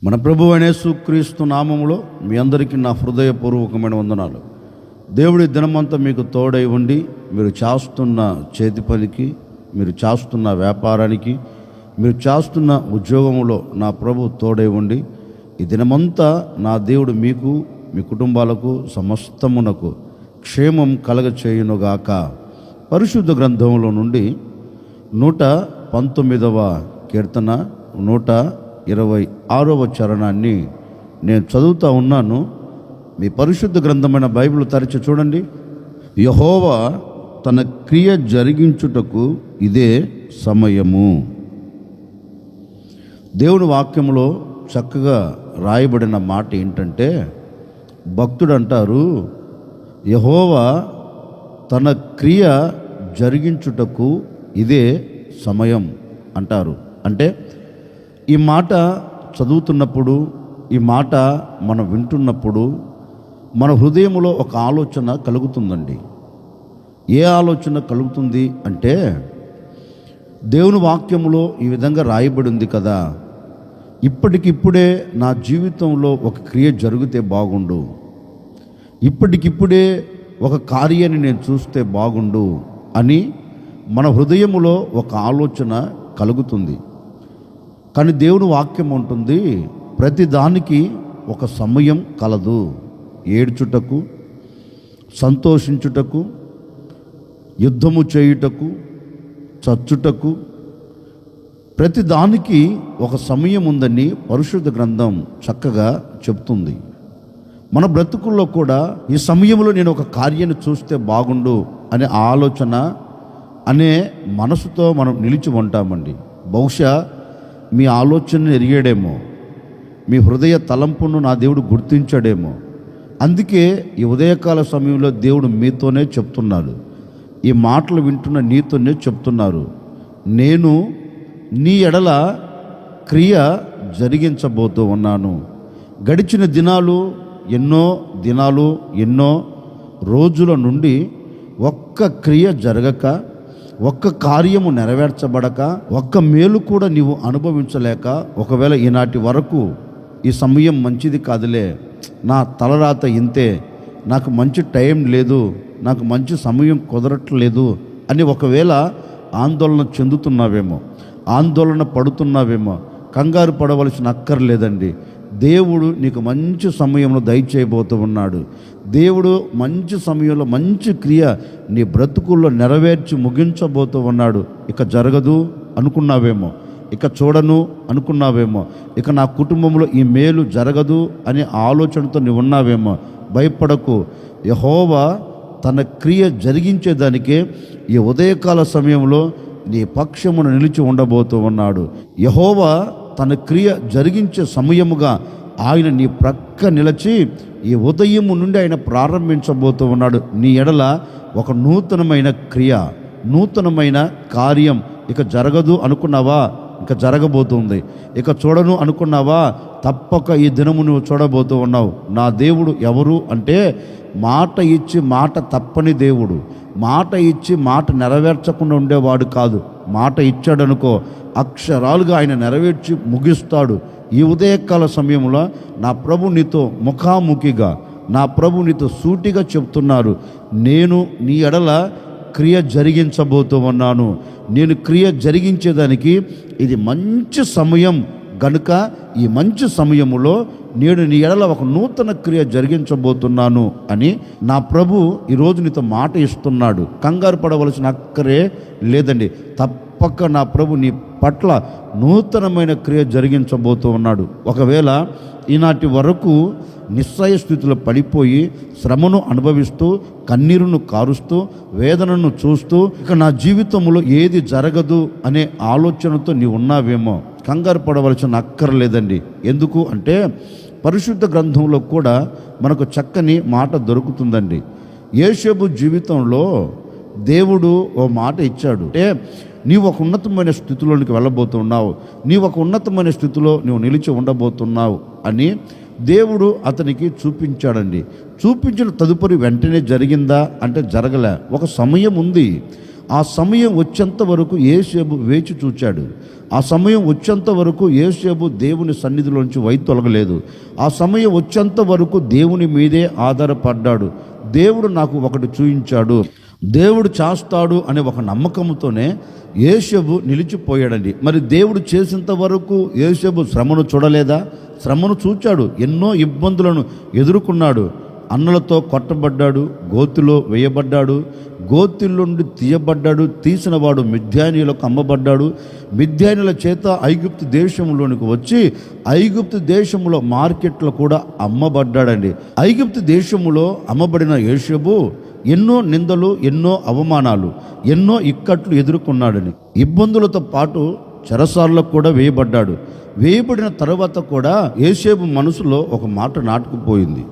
మన ప్రభువైన యేసుక్రీస్తు నామములో మీ అందరికీ నా హృదయపూర్వకమైన వందనాలు. దేవుడి దినమంతా మీకు తోడై ఉండి మీరు చేస్తున్న చేతి పనికి, మీరు చేస్తున్న వ్యాపారానికి, మీరు చేస్తున్న ఉద్యోగంలో నా ప్రభు తోడై ఉండి ఈ దినమంతా నా దేవుడు మీకు, మీ కుటుంబాలకు, సమస్తమునకు క్షేమం కలగచేయునుగాక. పరిశుద్ధ గ్రంథంలో నుండి 119వ కీర్తన 126వ చరణాన్ని నేను చదువుతూ ఉన్నాను. మీ పరిశుద్ధ గ్రంథమైన బైబిల్ తెరచి చూడండి. యెహోవా తన క్రియ జరిగించుటకు ఇదే సమయము. దేవుని వాక్యంలో చక్కగా రాయబడిన మాట ఏంటంటే, భక్తుడు అంటారు, యెహోవా తన క్రియ జరిగించుటకు ఇదే సమయం అంటారు. అంటే ఈ మాట చదువుతున్నప్పుడు, ఈ మాట మనం వింటున్నప్పుడు మన హృదయంలో ఒక ఆలోచన కలుగుతుందండి. ఏ ఆలోచన కలుగుతుంది అంటే, దేవుని వాక్యంలో ఈ విధంగా రాయబడింది కదా, ఇప్పటికిప్పుడే నా జీవితంలో ఒక క్రియ జరిగితే బాగుండు, ఇప్పటికిప్పుడే ఒక కార్యాన్ని నేను చూస్తే బాగుండు అని మన హృదయములో ఒక ఆలోచన కలుగుతుంది. కానీ దేవుని వాక్యం ఉంటుంది, ప్రతి దానికి ఒక సమయం కలదు. ఏడ్చుటకు, సంతోషించుటకు, యుద్ధము చేయుటకు, చచ్చుటకు, ప్రతి దానికి ఒక సమయం ఉందని పరిశుద్ధ గ్రంథం చక్కగా చెప్తుంది. మన బ్రతుకుల్లో కూడా ఈ సమయంలో నేను ఒక కార్యాన్ని చూస్తే బాగుండు అనే ఆలోచన అనే మనసుతో మనం నిలిచి ఉంటామండి. బహుశా మీ ఆలోచనను ఎరిగాడేమో, మీ హృదయ తలంపును నా దేవుడు గుర్తించాడేమో. అందుకే ఈ ఉదయకాల సమయంలో దేవుడు మీతోనే చెప్తున్నాడు, ఈ మాటలు వింటున్న నీతోనే చెప్తున్నారు, నేను నీ ఎడల క్రియ జరిగించబోతూ ఉన్నాను. గడిచిన ఎన్నో రోజుల నుండి ఒక్క క్రియ జరగక, ఒక్క కార్యము నెరవేర్చబడక, ఒక్క మేలు కూడా నీవు అనుభవించలేక, ఒకవేళ ఈనాటి వరకు ఈ సమయం మంచిది కాదులే, నా తలరాత ఇంతే, నాకు మంచి టైం లేదు, నాకు మంచి సమయం కుదరట్లేదు అని ఒకవేళ ఆందోళన చెందుతున్నావేమో, ఆందోళన పడుతున్నావేమో. కంగారు పడవలసిన అక్కర్లేదండి. దేవుడు నీకు మంచి సమయంలో దయచేయబోతూ ఉన్నాడు. దేవుడు మంచి సమయంలో మంచి క్రియ నీ బ్రతుకుల్లో నెరవేర్చి ముగించబోతూ ఉన్నాడు. ఇక జరగదు అనుకున్నావేమో, ఇక చూడను అనుకున్నావేమో, ఇక నా కుటుంబంలో ఈ మేలు జరగదు అనే ఆలోచనతో నీవు ఉన్నావేమో. భయపడకు, యెహోవా తన క్రియ జరిగించేదానికే ఈ ఉదయకాల సమయంలో నీ పక్షమును నిలిచి ఉండబోతూ ఉన్నాడు. యెహోవా తన క్రియ జరిగించే సమయముగా ఆయన నీ ప్రక్క నిలిచి ఈ ఉదయము నుండి ఆయన ప్రారంభించబోతూ ఉన్నాడు. నీ ఎడల ఒక నూతనమైన క్రియ, నూతనమైన కార్యం. ఇక జరగదు అనుకున్నావా, ఇక జరగబోతుంది. ఇక చూడను అనుకున్నావా, తప్పక ఈ దినము నువ్వు చూడబోతూ ఉన్నావు. నా దేవుడు ఎవరు అంటే, మాట ఇచ్చి మాట తప్పని దేవుడు. మాట ఇచ్చి మాట నెరవేర్చకుండా ఉండేవాడు కాదు. మాట ఇచ్చాడనుకో, అక్షరాలుగా ఆయన నెరవేర్చి ముగిస్తాడు. ఈ ఉదయకాల సమయంలో నా ప్రభు నీతో ముఖాముఖిగా, నా ప్రభు నీతో సూటిగా చెప్తున్నారు, నేను నీ ఎడల క్రియ జరిగించబోతూ ఉన్నాను. నేను క్రియ జరిగించేదానికి ఇది మంచి సమయం గనుక, ఈ మంచి సమయములో నేను నీ ఎడల ఒక నూతన క్రియ జరిగించబోతున్నాను అని నా ప్రభు ఈరోజు నీతో మాట ఇస్తున్నాడు. కంగారు పడవలసిన అక్కరే లేదండి. తప్పక నా ప్రభు నీ పట్ల నూతనమైన క్రియ జరిగించబోతూ ఉన్నాడు. ఒకవేళ ఈనాటి వరకు నిస్సయ స్థితిలో పడిపోయి శ్రమను అనుభవిస్తూ, కన్నీరును కారుస్తూ, వేదనను చూస్తూ, ఇక నా జీవితంలో ఏది జరగదు అనే ఆలోచనతో నీవు ఉన్నావేమో. కంగారు పడవలసిన అక్కర్లేదండి. ఎందుకు అంటే, పరిశుద్ధ గ్రంథంలో కూడా మనకు చక్కని మాట దొరుకుతుందండి. యోసేపు జీవితంలో దేవుడు ఓ మాట ఇచ్చాడు. అంటే నీవు ఒక ఉన్నతమైన స్థితిలోనికి వెళ్ళబోతున్నావు, నీవు ఒక ఉన్నతమైన స్థితిలో నువ్వు నిలిచి ఉండబోతున్నావు అని దేవుడు అతనికి చూపించాడండి. చూపించిన తదుపరి వెంటనే జరిగిందా అంటే జరగలే. ఒక సమయం ఉంది. ఆ సమయం వచ్చేంత వరకు యోసేపు వేచి చూచాడు. ఆ సమయం వచ్చేంత వరకు యోసేపు దేవుని సన్నిధిలోంచి వైతొలగలేదు. ఆ సమయం వచ్చేంత వరకు దేవుని మీదే ఆధారపడ్డాడు. దేవుడు నాకు ఒకటి చూయించాడు, దేవుడు చేస్తాడు అనే ఒక నమ్మకంతోనే యోసేపు నిలిచిపోయాడండి. మరి దేవుడు చేసేంత వరకు యోసేపు శ్రమను చూడలేదా? శ్రమను చూచాడు, ఎన్నో ఇబ్బందులను ఎదుర్కొన్నాడు. అన్నలతో కొట్టబడ్డాడు, గోతిలో వేయబడ్డాడు, గోతిలో నుండి తీయబడ్డాడు. తీసిన వాడు మిద్యానీయులకు అమ్మబడ్డాడు. మిద్యానీయుల చేత ఐగుప్తు దేశంలోనికి వచ్చి ఐగుప్తు దేశంలో మార్కెట్లో కూడా అమ్మబడ్డాడండి. ఐగుప్తు దేశంలో అమ్మబడిన యోసేపు ఎన్నో నిందలు, ఎన్నో అవమానాలు, ఎన్నో ఇక్కట్లు ఎదుర్కొన్నాడని. ఇబ్బందులతో పాటు చెరసాలలో కూడా వేయబడ్డాడు. వేయబడిన తర్వాత కూడా యోసేపు మనసులో ఒక మాట నాటుకుపోయింది.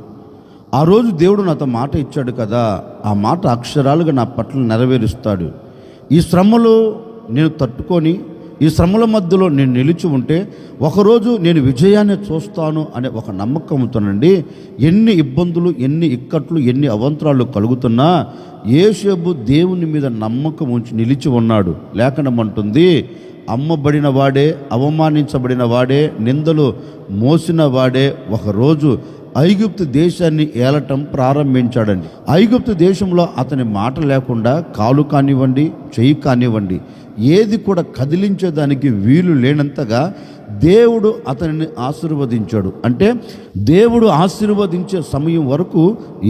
ఆ రోజు దేవుడు నాతో మాట ఇచ్చాడు కదా, ఆ మాట అక్షరాలుగా నా పట్ల నెరవేరుస్తాడు. ఈ శ్రమలు నేను తట్టుకొని ఈ శ్రమల మధ్యలో నేను నిలిచి ఉంటే ఒకరోజు నేను విజయాన్ని చూస్తాను అనే ఒక నమ్మకంతోనండి ఎన్ని ఇబ్బందులు, ఎన్ని ఇక్కట్లు, ఎన్ని అవంతరాలు కలుగుతున్నా యోసేపు దేవుని మీద నమ్మకం ఉంచి నిలిచి ఉన్నాడు. లేఖనమంటుంది, అమ్మబడిన వాడే, అవమానించబడిన వాడే, నిందలు మోసిన వాడే ఒకరోజు ఐగుప్తు దేశాన్ని ఏలటం ప్రారంభించాడండి. ఐగుప్తు దేశంలో అతని మాట లేకుండా కాలు కానివ్వండి, చెయ్యి కానివ్వండి, ఏది కూడా కదిలించేదానికి వీలు లేనంతగా దేవుడు అతనిని ఆశీర్వదించాడు. అంటే దేవుడు ఆశీర్వదించే సమయం వరకు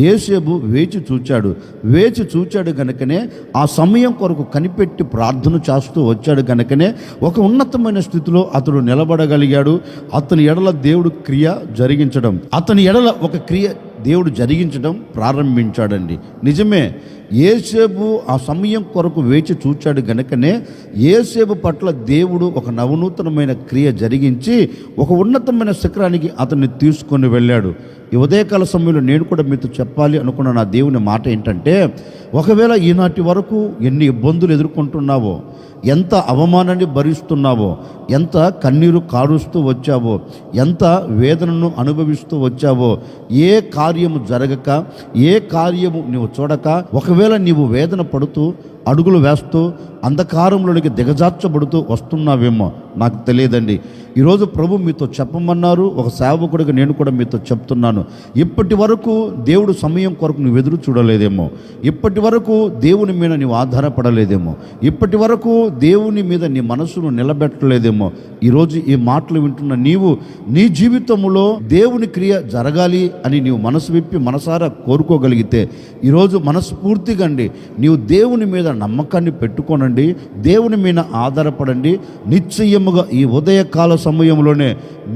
యోసేపు వేచి చూచాడు గనుకనే ఆ సమయం కొరకు కనిపెట్టి ప్రార్థన చేస్తూ వచ్చాడు గనుకనే ఒక ఉన్నతమైన స్థితిలో అతడు నిలబడగలిగాడు. అతని ఎడల దేవుడు క్రియ జరిగించడం, అతని ఎడల ఒక క్రియ దేవుడు జరిగించడం ప్రారంభించాడండి. నిజమే, యోసేపు ఆ సమయం కొరకు వేచి చూచాడు గనుకనే యోసేపు పట్ల దేవుడు ఒక నవనూతనమైన క్రియ జరిగించి ఒక ఉన్నతమైన శిఖరానికి అతన్ని తీసుకొని వెళ్ళాడు. ఈ ఉదయకాల సమయంలో నేను కూడా మీతో చెప్పాలి అనుకున్న నా దేవుని మాట ఏంటంటే, ఒకవేళ ఈనాటి వరకు ఎన్ని ఇబ్బందులు ఎదుర్కొంటున్నావో, ఎంత అవమానాన్ని భరిస్తున్నావో, ఎంత కన్నీరు కారుస్తూ వచ్చావో, ఎంత వేదనను అనుభవిస్తూ వచ్చావో, ఏ కార్యము జరగక, ఏ కార్యము నువ్వు చూడక, ఒకవేళ నీవు వేదన పడుతూ అడుగులు వేస్తూ అంధకారంలోనికి దిగజార్చబడుతూ వస్తున్నావేమో నాకు తెలియదండి. ఈరోజు ప్రభు మీతో చెప్పమన్నారు. ఒక సేవకుడిగా నేను కూడా మీతో చెప్తున్నాను. ఇప్పటి వరకు దేవుడు సమయం కొరకు నువ్వు ఎదురు చూడలేదేమో, ఇప్పటి వరకు దేవుని మీద నీవు ఆధారపడలేదేమో, ఇప్పటి వరకు దేవుని మీద నీ మనసును నిలబెట్టలేదేమో. ఈరోజు ఈ మాటలు వింటున్న నీవు నీ జీవితంలో దేవుని క్రియ జరగాలి అని నీవు మనసు విప్పి మనసారా కోరుకోగలిగితే ఈరోజు మనస్ఫూర్తిగా అండి నీవు దేవుని మీద నమ్మకాన్ని పెట్టుకోనండి, దేవుని మీద ఆధారపడండి. నిశ్చయముగా ఈ ఉదయకాల సమయంలోనే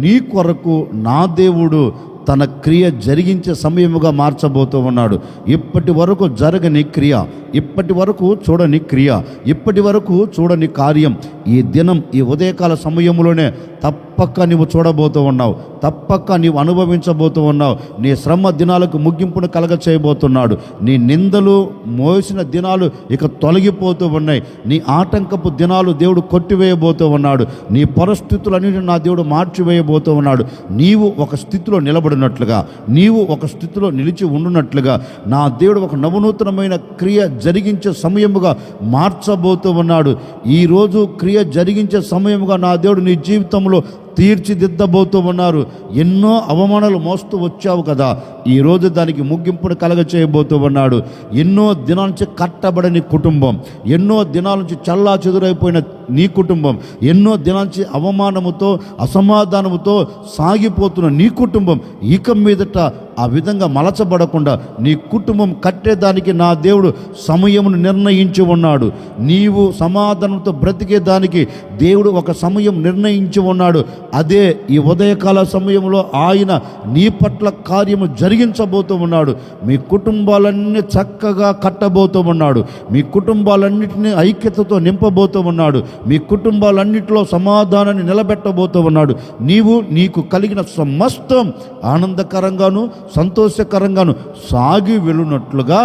నీ కొరకు నా దేవుడు తన క్రియ జరిగించే సమయముగా మార్చబోతూ ఉన్నాడు. ఇప్పటి వరకు జరగని క్రియ, ఇప్పటి వరకు చూడని క్రియ, ఇప్పటి వరకు చూడని కార్యం ఈ దినం, ఈ ఉదయకాల సమయంలోనే తప్పక నీవు చూడబోతూ ఉన్నావు, తప్పక నీవు అనుభవించబోతూ ఉన్నావు. నీ శ్రమ దినాలకు ముగింపును కలగ చేయబోతున్నాడు. నీ నిందలు మోసిన దినాలు ఇక తొలగిపోతూ ఉన్నాయి. నీ ఆటంకపు దినాలు దేవుడు కొట్టివేయబోతూ ఉన్నాడు. నీ పరిస్థితులన్నిటిని నా దేవుడు మార్చివేయబోతూ ఉన్నాడు. నీవు ఒక స్థితిలో నిలబడినట్లుగా, నీవు ఒక స్థితిలో నిలిచి ఉండునట్లుగా నా దేవుడు ఒక నవనూతనమైన క్రియ జరిగించే సమయముగా మార్చబోతూ ఉన్నాడు. ఈరోజు క్రియ జరిగించే సమయముగా నా దేవుడు నీ జీవితంలో తీర్చిదిద్దబోతూ ఉన్నారు. ఎన్నో అవమానాలు మోస్తూ వచ్చావు కదా, ఈరోజు దానికి ముగింపును కలగ చేయబోతూ ఉన్నాడు. ఎన్నో దినాల నుంచి కట్టబడని కుటుంబం, ఎన్నో దినాల నుంచి చల్లా చెదురైపోయిన నీ కుటుంబం, ఎన్నో దినాల నుంచి అవమానముతో అసమాధానముతో సాగిపోతున్న నీ కుటుంబం ఇక మీదట ఆ విధంగా మలచబడకుండా నీ కుటుంబం కట్టేదానికి నా దేవుడు సమయమును నిర్ణయించి ఉన్నాడు. నీవు సమాధానంతో బ్రతికేదానికి దేవుడు ఒక సమయం నిర్ణయించి ఉన్నాడు. అదే ఈ ఉదయకాల సమయంలో ఆయన నీ పట్ల కార్యము జరిగించబోతూ ఉన్నాడు. మీ కుటుంబాలన్నీ చక్కగా కట్టబోతూ ఉన్నాడు. మీ కుటుంబాలన్నింటినీ ఐక్యతతో నింపబోతూ ఉన్నాడు. మీ కుటుంబాలన్నింటిలో సమాధానాన్ని నిలబెట్టబోతూ ఉన్నాడు. నీవు నీకు కలిగిన సమస్తం ఆనందకరంగాను సంతోషకరంగాను సాగి వెళ్ళునట్లుగా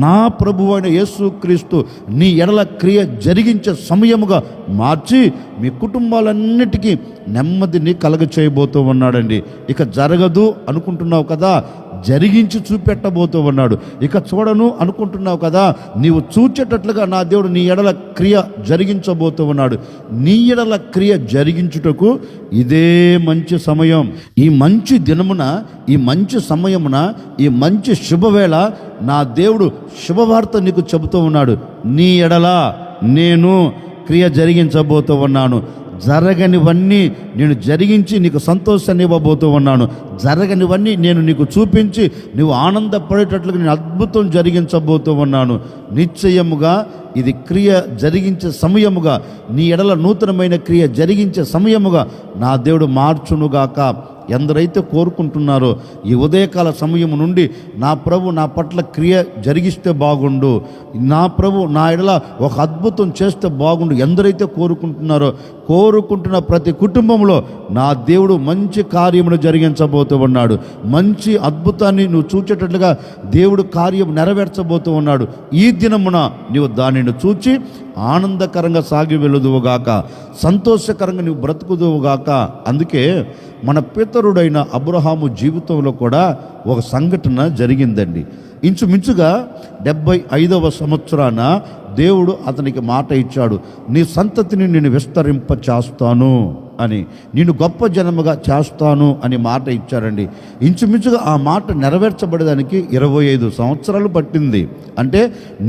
నా ప్రభువైన యేసుక్రీస్తు నీ ఎడల క్రియ జరిగించే సమయముగా మార్చి మీ కుటుంబాలన్నిటికీ నెమ్మదిని కలగ చేయబోతూ ఉన్నాడండి. ఇక జరగదు అనుకుంటున్నావు కదా, జరిగించి చూపెట్టబోతూ ఉన్నాడు. ఇక చూడను అనుకుంటున్నావు కదా, నీవు చూచేటట్లుగా నా దేవుడు నీ ఎడల క్రియ జరిగించబోతూ ఉన్నాడు. నీ ఎడల క్రియ జరిగించుటకు ఇదే మంచి సమయం. ఈ మంచి దినమున, ఈ మంచి సమయమున, ఈ మంచి శుభవేళ నా దేవుడు శుభవార్త నీకు చెబుతూ ఉన్నాడు. నీ ఎడల నేను క్రియ జరిగించబోతూ ఉన్నాను. జరగనివన్నీ నేను జరిగించి నీకు సంతోషాన్ని ఇవ్వబోతూ ఉన్నాను. జరగనివన్నీ నేను నీకు చూపించి నువ్వు ఆనందపడేటట్లుగా నేను అద్భుతం జరిగించబోతూ ఉన్నాను. నిశ్చయముగా ఇది క్రియ జరిగించే సమయముగా, నీ ఎడల నూతనమైన క్రియ జరిగించే సమయముగా నా దేవుడు మార్చునుగాక. ఎందరైతే కోరుకుంటున్నారో ఈ ఉదయకాల సమయం నుండి నా ప్రభు నా పట్ల క్రియ జరిగిస్తే బాగుండు, నా ప్రభు నా ఎడల ఒక అద్భుతం చేస్తే బాగుండు, ఎందరైతే కోరుకుంటున్నారో, కోరుకుంటున్న ప్రతి కుటుంబంలో నా దేవుడు మంచి కార్యమును జరిగించబోతూ ఉన్నాడు. మంచి అద్భుతాన్ని నువ్వు చూచేటట్లుగా దేవుడు కార్యం నెరవేర్చబోతూ ఉన్నాడు. ఈ దినమున నీవు దానిని చూచి ఆనందకరంగా సాగి వెళుదువుగాక, సంతోషకరంగా నువ్వు బ్రతుకుదువుగాక. అందుకే మన పితరుడైన అబ్రహాము జీవితంలో కూడా ఒక సంఘటన జరిగిందండి. ఇంచుమించుగా 75వ సంవత్సరాన దేవుడు అతనికి మాట ఇచ్చాడు, నీ సంతతిని నేను విస్తరింప చేస్తాను అని, నేను గొప్ప జనముగా చేస్తాను అని మాట ఇచ్చారండి. ఇంచుమించుగా ఆ మాట నెరవేర్చబడడానికి 25 సంవత్సరాలు పట్టింది. అంటే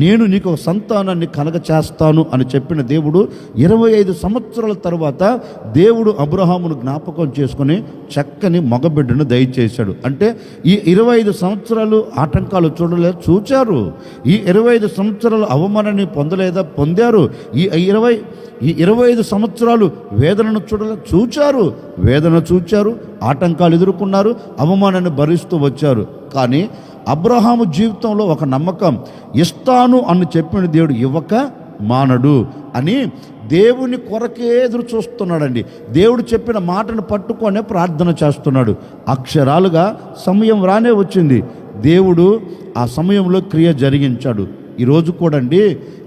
నేను నీకు ఒక సంతానాన్ని కలగ చేస్తాను అని చెప్పిన దేవుడు 25 సంవత్సరాల తర్వాత దేవుడు అబ్రహామును జ్ఞాపకం చేసుకుని చక్కని మగబిడ్డను దయచేశాడు. అంటే ఈ 25 సంవత్సరాలు ఆటంకాలు చూచారు. ఈ 25 సంవత్సరాలు అవమానాన్ని పొందలేదా? పొందారు. ఈ 25 సంవత్సరాలు వేదనను చూచారు. వేదన చూచారు, ఆటంకాలు ఎదుర్కొన్నారు, అవమానాన్ని భరిస్తూ వచ్చారు. కానీ అబ్రహాము జీవితంలో ఒక నమ్మకం, ఇస్తాను అని చెప్పిన దేవుడు ఇవ్వక మానడు అని దేవుని కొరకే ఎదురు చూస్తున్నాడండి. దేవుడు చెప్పిన మాటను పట్టుకొనే ప్రార్థన చేస్తున్నాడు. అక్షరాలుగా సమయం రానే వచ్చింది. దేవుడు ఆ సమయంలో క్రియ జరిగించాడు. ఈరోజు కూడా అండి,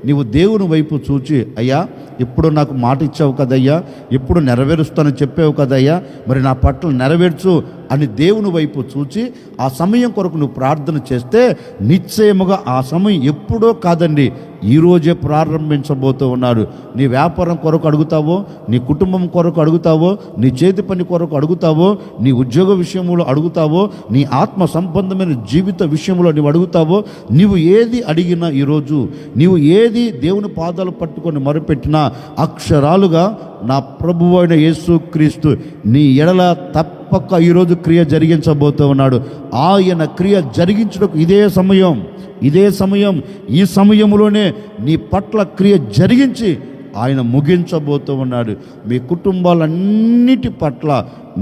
నీవు దేవుని వైపు చూచి, అయ్యా ఇప్పుడు నాకు మాట ఇచ్చావు కదయ్యా, ఇప్పుడు నెరవేరుస్తానని చెప్పావు కదయ్యా, మరి నా పట్ల నెరవేర్చు అని దేవుని వైపు చూచి ఆ సమయం కొరకు నువ్వు ప్రార్థన చేస్తే నిశ్చయముగా ఆ సమయం ఎప్పుడో కాదండి, ఈరోజే ప్రారంభించబోతూ ఉన్నాడు. నీ వ్యాపారం కొరకు అడుగుతావో, నీ కుటుంబం కొరకు అడుగుతావో, నీ చేతి పని కొరకు అడుగుతావో, నీ ఉద్యోగ విషయంలో అడుగుతావో, నీ ఆత్మ సంబంధమైన జీవిత విషయంలో నీవు అడుగుతావో, నీవు ఏది అడిగినా ఈరోజు నీవు ఏది దేవుని పాదాలు పట్టుకొని మొరపెట్టినా అక్షరాలుగా నా ప్రభువు అయిన యేసుక్రీస్తు నీ ఎడల తప్పక ఈరోజు క్రియ జరిగించబోతూ ఉన్నాడు. ఆయన క్రియ జరిగించడానికి ఇదే సమయం. ఈ సమయంలోనే నీ పట్ల క్రియ జరిగించి ఆయన ముగించబోతూ ఉన్నాడు. మీ కుటుంబాలన్నిటి పట్ల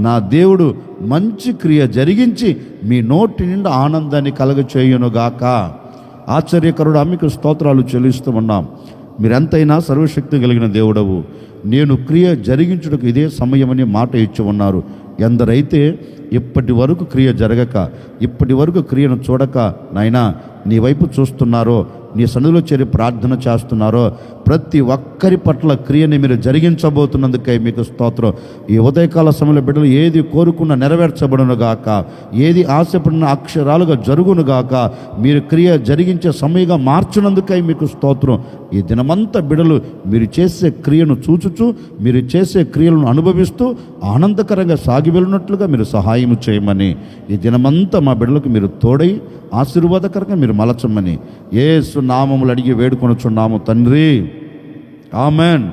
నా దేవుడు మంచి క్రియ జరిగించి మీ నోటి నిండా ఆనందాన్ని కలగచేయునుగాక. ఆశ్చర్యకరుడు మీకు స్తోత్రాలు చెల్లిస్తూ ఉన్నాం. మీరెంతైనా సర్వశక్తి కలిగిన దేవుడవు, నేను క్రియ జరిగించుటకు ఇదే సమయమని మాట ఇచ్చి ఉన్నారు. ఎందరైతే ఇప్పటి వరకు క్రియ జరగక, ఇప్పటి వరకు క్రియను చూడక నాయనా నీ వైపు చూస్తున్నారో, నీ సన్నిధిలో చేరి ప్రార్థన చేస్తున్నారో, ప్రతి ఒక్కరి పట్ల క్రియని మీరు జరిగించబోతున్నందుకై మీకు స్తోత్రం. ఈ ఉదయకాల సమయంలో బిడ్డలు ఏది కోరుకున్న నెరవేర్చబడునుగాక, ఏది ఆశపడిన అక్షరాలుగా జరుగునుగాక, మీరు క్రియ జరిగించే సమయంగా మార్చినందుకై మీకు స్తోత్రం. ఈ దినమంతా బిడ్డలు మీరు చేసే క్రియను చూచుచు, మీరు చేసే క్రియలను అనుభవిస్తూ ఆనందకరంగా సాగి వెళ్ళినట్లుగా మీరు సహాయం చేయమని, ఈ దినమంతా మా బిడ్డలకు మీరు తోడై ఆశీర్వాదకరంగా మీరు మలచమని యేసు నామములు అడిగి వేడుకొనుచున్నాము తండ్రి, ఆమెన్.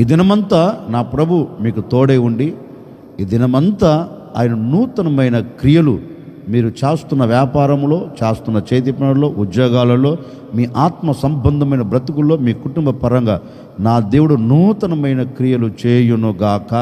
ఈ దినమంతా నా ప్రభు మీకు తోడై ఉండి, ఈ దినమంతా ఆయన నూతనమైన క్రియలు మీరు చేస్తున్న వ్యాపారంలో, చేస్తున్న చేతి పనుల్లో, ఉద్యోగాలలో, మీ ఆత్మ సంబంధమైన బ్రతుకుల్లో, మీ కుటుంబ పరంగా నా దేవుడు నూతనమైన క్రియలు చేయునుగాక.